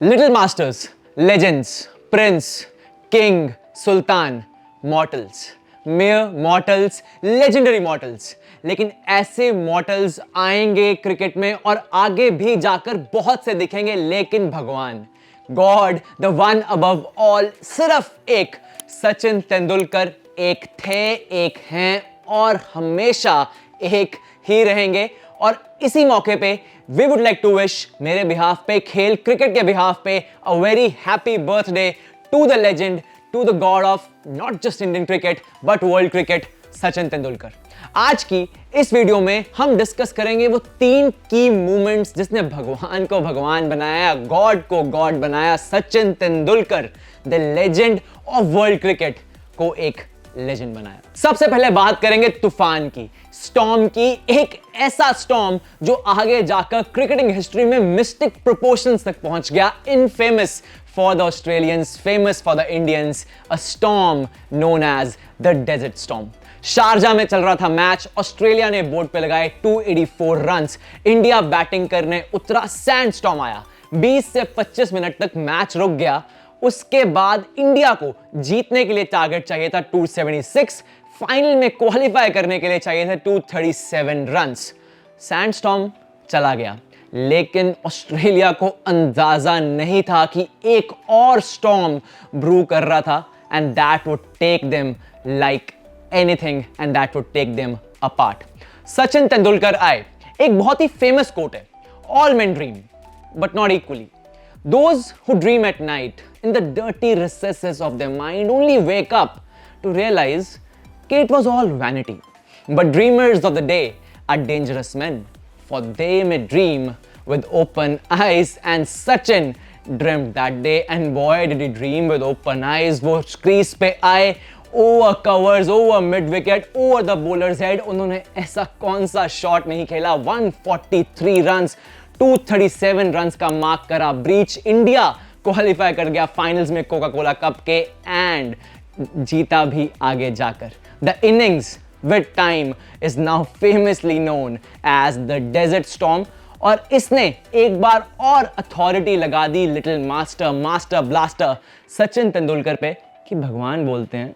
Little masters, legends, prince, king, सुल्तान, mortals, mere mortals, legendary mortals. लेकिन ऐसे mortals आएंगे क्रिकेट में और आगे भी जाकर बहुत से दिखेंगे, लेकिन भगवान, God, the one above all, सिर्फ एक सचिन तेंदुलकर एक थे, एक हैं और हमेशा एक ही रहेंगे। और इसी मौके पे we would like to wish, मेरे बिहाफ पे, खेल क्रिकेट के बिहाफ पे, a very happy birthday to the legend, to the god of not just Indian cricket but world cricket, Sachin Tendulkar. आज की इस वीडियो में हम डिस्कस करेंगे वो 3 की मूवमेंट्स जिसने भगवान को भगवान बनाया, गॉड को गॉड बनाया, Sachin Tendulkar the legend of world cricket को एक लेजेंड बनाया। सबसे पहले बात करेंगे तूफान की, स्टॉर्म की, एक ऐसा स्टॉर्म जो आगे जाकर क्रिकेटिंग हिस्ट्री में मिस्टिक प्रोपोर्शंस तक पहुंच गया, infamous for the Australians, famous for the Indians, a storm known as the desert storm. Sharjah में चल रहा था मैच, ऑस्ट्रेलिया ने बोर्ड पे लगाए 284 रन्स, इंडिया बैटिंग करने उतरा, सैंड स्टॉर्म आया, 20 से 25 मिनट तक मैच रुक गया। उसके बाद इंडिया को जीतने के लिए टारगेट चाहिए था 276, फाइनल में क्वालिफाई करने के लिए चाहिए थे 237 रन्स। सैंडस्टॉर्म चला गया, लेकिन ऑस्ट्रेलिया को अंदाजा नहीं था कि एक और स्टॉर्म ब्रू कर रहा था, and that would take them like anything, and that would take them apart. Sachin Tendulkar आए, एक बहुत ही फेमस कोट है, all men dream but not equally, those who dream at night in the dirty recesses of their mind only wake up to realize that it was all vanity. But dreamers of the day are dangerous men, for they may dream with open eyes, and Sachin dreamt that day, and boy did he dream with open eyes. वो crease पे आए, over covers, over mid wicket, over the bowler's head, उन्होंने ऐसा कौन सा shot नहीं खेला, 143 runs, 237 runs का मार्क करा, ब्रीच, इंडिया क्वालिफाई कर गया फाइनल्स में कोका कोला कप के, एंड जीता भी आगे जाकर। The innings with time is now famously known as the desert storm, और इसने एक बार और अथॉरिटी लगा दी little master, master blaster Sachin Tendulkar पे कि भगवान बोलते हैं,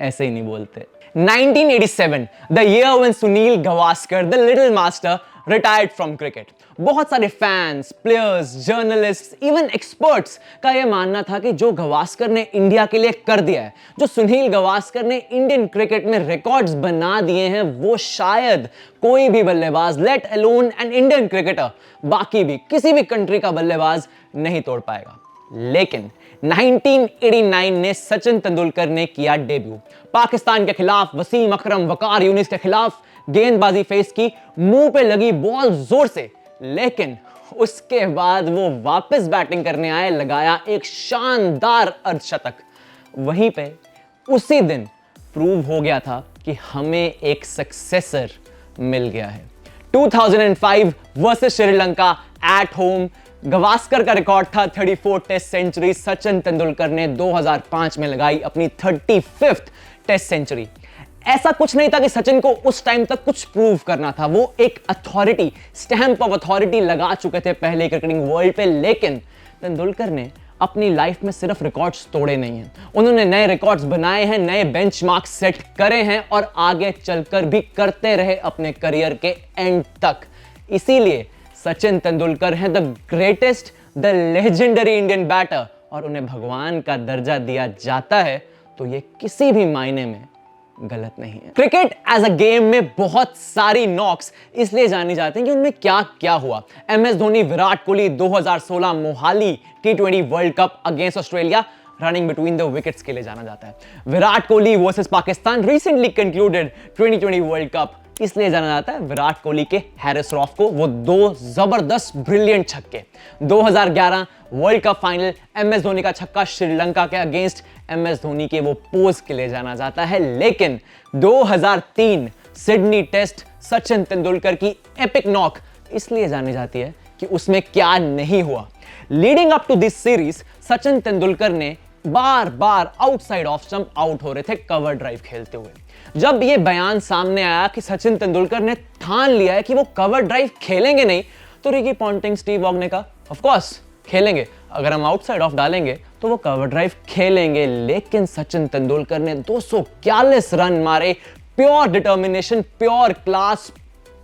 ऐसे ही नहीं बोलते। 1987, the year when Sunil Gavaskar, the little master, retired from cricket. बहुत सारे fans, players, journalist, even experts का यह मानना था कि जो गवास्कर ने इंडिया के लिए कर दिया है, जो सुनील गवास्कर ने इंडियन क्रिकेट में रिकॉर्ड्स बना दिए हैं, वो शायद कोई भी बल्लेबाज, let alone an Indian cricketer, बाकी भी किसी भी कंट्री का बल्लेबाज नहीं तोड़ पाएगा। लेकिन 1989 में सचिन तेंदुलकर ने किया डेब्यू, पाकिस्तान के खिलाफ, वसीम अकरम, वकार यूनिस के खिलाफ गेंदबाजी फेस की, मुंह पे लगी बॉल जोर से, लेकिन उसके बाद वो वापस बैटिंग करने आए, लगाया एक शानदार अर्धशतक। वहीं पे उसी दिन प्रूव हो गया था कि हमें एक सक्सेसर मिल गया है। 2005 versus Sri Lanka at home, Gavaskar का रिकॉर्ड था 34 टेस्ट सेंचुरी, सचिन तेंदुलकर ने 2005 में लगाई अपनी 35th टेस्ट सेंचुरी। ऐसा कुछ नहीं था कि सचिन को उस टाइम तक कुछ प्रूव करना था, वो एक अथॉरिटी, स्टैंप ऑफ अथॉरिटी लगा चुके थे पहले क्रिकेटिंग वर्ल्ड पे। लेकिन तेंदुलकर ने अपनी लाइफ में सिर्फ रिकॉर्ड्स तोड़े नहीं हैं, उन्होंने नए रिकॉर्ड्स बनाए हैं, नए बेंचमार्क सेट करे हैं और आगे चलकर भी करते रहे अपने करियर के एंड तक। इसीलिए सचिन तेंदुलकर हैं the greatest, the legendary Indian batter, और उन्हें भगवान का दर्जा दिया जाता है तो ये किसी भी मायने में गलत नहीं है। क्रिकेट एज अ गेम में बहुत सारी नॉक्स इसलिए जानी जाती हैं कि उनमें क्या क्या हुआ। MS Dhoni, Virat Kohli 2016 Mohali T20 world cup against Australia, running between the wickets के लिए जाना जाता है। Virat Kohli versus Pakistan recently concluded 2020 world cup इसलिए जाना जाता है विराट कोहली के हैरिस रॉफ को, वो 2 जबरदस्त ब्रिलियंट छक्के। 2011 world cup final, MS Dhoni का छक्का श्रीलंका के अगेंस्ट, एमएस धोनी के वो पोज के लिए जाना जाता है। लेकिन 2003 सिडनी टेस्ट, सचिन तेंदुलकर की एपिक नॉक इसलिए जानी जाती है कि उसमें क्या नहीं हुआ। Leading up to this series, Sachin Tendulkar ने बार बार आउटसाइड ऑफ स्टंप आउट हो रहे थे कवर ड्राइव खेलते हुए। जब यह बयान सामने आया कि सचिन तेंदुलकर ने ठान लिया है कि वो कवर ड्राइव खेलेंगे नहीं, तो रिकी पॉन्टिंग, स्टीव वॉग ने कहा ऑफ कोर्स खेलेंगे, अगर हम आउटसाइड ऑफ डालेंगे तो वो कवर ड्राइव खेलेंगे। लेकिन सचिन तेंदुलकर ने 241 रन मारे, pure determination, pure class,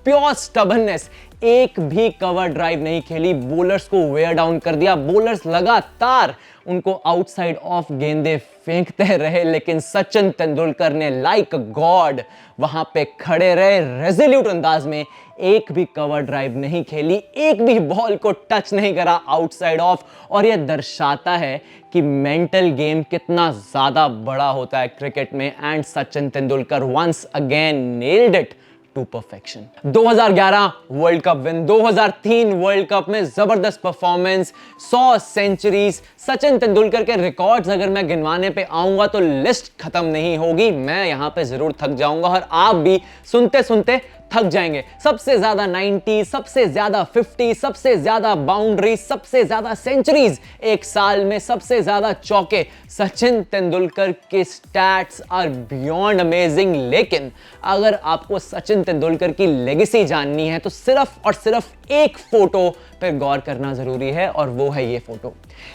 pure stubbornness, एक भी कवर ड्राइव नहीं खेली, बॉलर्स को वेयर डाउन कर दिया। बॉलर्स लगातार उनको आउटसाइड ऑफ गेंदें फेंकते रहे, लेकिन सचिन तेंदुलकर ने लाइक गॉड वहां पे खड़े रहे, रेजोल्यूट अंदाज में, एक भी कवर ड्राइव नहीं खेली, एक भी बॉल को टच नहीं करा आउटसाइड ऑफ। और यह दर्शाता है कि मेंटल गेम कितना ज्यादा बड़ा होता है क्रिकेट में। And Sachin Tendulkar once again nailed it to perfection. 2011 world cup win, 2003 world cup में जबरदस्त परफॉर्मेंस, 100 सेंचुरीज। सचिन तेंदुलकर के रिकॉर्ड्स अगर मैं गिनवाने पे आऊंगा तो लिस्ट खत्म नहीं होगी, मैं यहां पे जरूर थक जाऊंगा और आप भी सुनते सुनते थक जाएंगे। सबसे ज्यादा 90, सबसे ज्यादा 50, सबसे ज्यादा बाउंड्री, सबसे ज्यादा सेंचुरीज एक साल में, सबसे ज्यादा चौके। सचिन तेंदुलकर के स्टैट्स आर बियॉन्ड अमेजिंग। लेकिन अगर आपको सचिन तेंदुलकर की लेगेसी जाननी है तो सिर्फ और सिर्फ एक फोटो पर गौर करना जरूरी है, और वो है ये फोटो।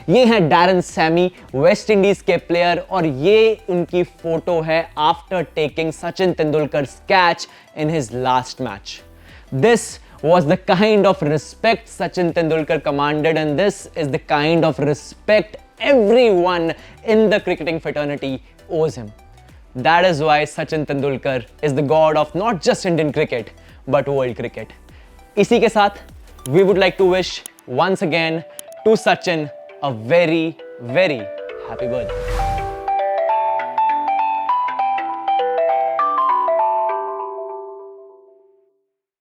ये है डैरन सैमी, वेस्ट इंडीज के प्लेयर, और ये उनकी फोटो है after taking Sachin Tendulkar catch in his last match. This was the kind of respect Sachin Tendulkar commanded, and this is the kind of respect everyone in the cricketing fraternity owes him. That is why Sachin Tendulkar is the god of not just Indian cricket but world cricket. इसी के साथ we would like to wish once again to Sachin a very, very happy birthday.